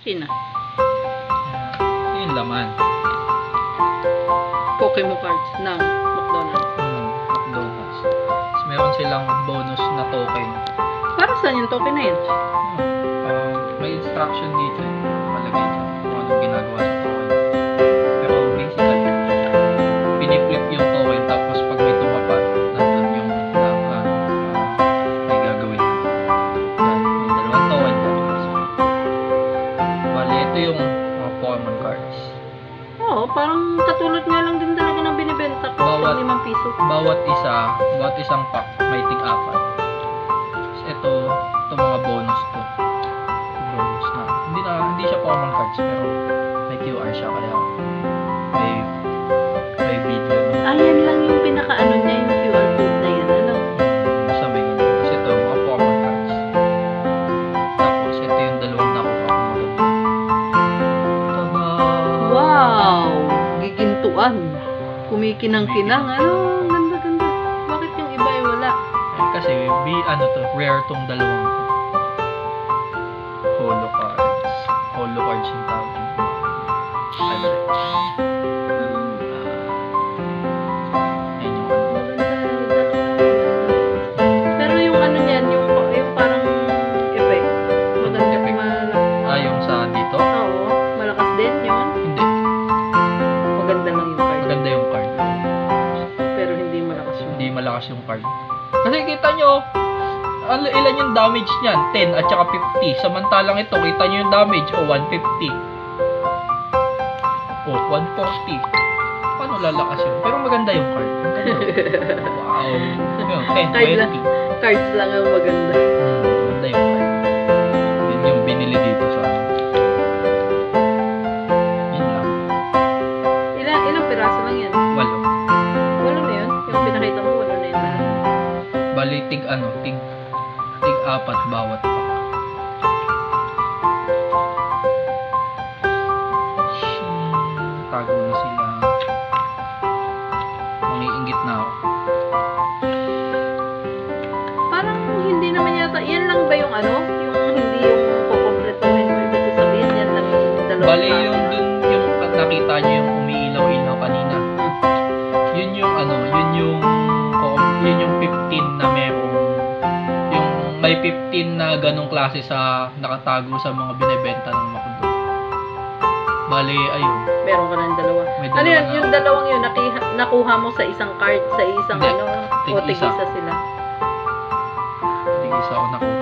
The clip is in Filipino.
Sina? Yung laman. Pokemon cards ng McDonald's. McDonald's. Tapos meron silang bonus na token. Para saan yung token na yun? May instruction dito. Malagay dyan kung anong ginagawa sa token. Pero basically, piniflip yung token tapos pag may tumapat, nandun yung may gagawin. Yan, may dalawang token dyan. Bali, ito yung mga Pokemon cards. Oo, parang katulad nga lang din talaga ng binibenta ko. Bawat- 5 piso. Bawat isang pack may tig-apat. Tapos ito mga bonus to. Bonus na. Hindi siya Pokemon cards pero may QR siya kaya may video no. Ayan lang yung pinaka-ano niya, yung QR code na yan, ano? Sa may ganyan. Tapos ito mga Pokemon cards. Tapos ito yung dalawang nakuha ko maganda. Tada! Wow! Gigintuan. Kumikinang-kinang. Ano? Ganda-ganda. Bakit yung iba ay wala? Kasi rare tong dalawang to. Holo cards. Holo cards yung tawag dito. Ay, balik. Ayan yung ano. Maganda. Pero yung ano niyan, yung parang effect. Maganda. Effect. Yung sa dito? Oo. Malakas din yun. Hindi. Maganda lang yung card. Maganda yung card. Pero hindi malakas yung Hindi malakas yung card. Kasi kita nyo, ilan yung damage niyan? 10 at saka 50. Samantalang ito, kita nyo yung damage. 150. 140. Paano lalakas yun? Pero maganda yung card. Wow. Yun, 10, Card lang. 20. Cards lang ang maganda. Maganda yung card. Yun yung binili dito sa yun lang. Ilang piraso lang yan? 8. Walo na yun? Yung pinakita mo, walo na yun lahat? Bali, tig 4 bawat pack. Tago na sila. Mangiinggit na ako. Parang hindi naman yata, yan lang ba yung ano? Yung hindi yung kukompletohin mo, ibig ko sabihin, yan lang yung dalawang Bali, klase. yung dun, yung nakita nyo yung umiilaw-ilaw kanina. Yun yung yun yung 15 na meron. Yung may 15 na ganong klase sa nakatago sa mga binebenta ng McDo. Bali, ayun. Meron ka ng dalawa. May Ano dalawa yun? na Yung ako. dalawang yun, nakuha mo sa isang card, sa isang Hindi. ano, o Tig-isa. tig-isa sila. Tig-isa ako nakuha.